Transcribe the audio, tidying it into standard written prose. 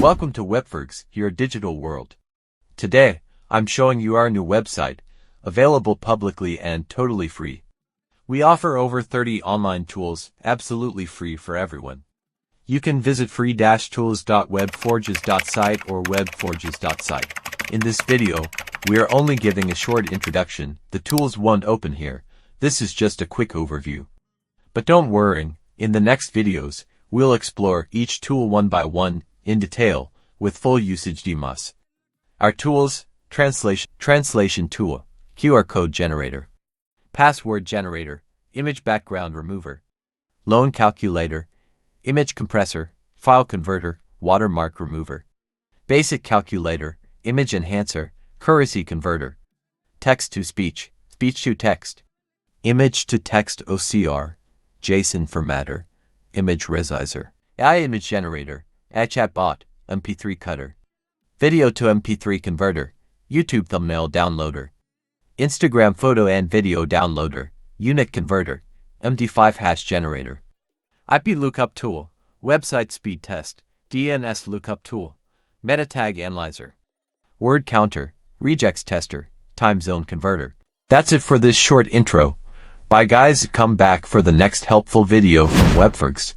Welcome to Webforges, your digital world. Today, I'm showing you our new website, available publicly and totally free. We offer over 30 online tools, absolutely free for everyone. You can visit free-tools.webforges.site or webforges.site. In this video, we are only giving a short introduction. The tools won't open here. This is just a quick overview. But don't worry, in the next videos, we'll explore each tool one by one, in detail, with full usage demos. Our tools: translation tool, QR code generator, password generator, image background remover, loan calculator, image compressor, file converter, watermark remover, basic calculator, image enhancer, currency converter, text to speech, speech to text, image to text OCR, JSON Formatter, image Resizer, AI image generator, Chatbot, MP3 Cutter, video to MP3 Converter, YouTube thumbnail downloader, Instagram photo and video downloader, unit converter, MD5 Hash Generator, IP Lookup Tool, website speed test, DNS Lookup Tool, meta tag analyzer, word counter, Regex Tester, time zone converter. That's it for this short intro. Bye guys, come back for the next helpful video from Webforges.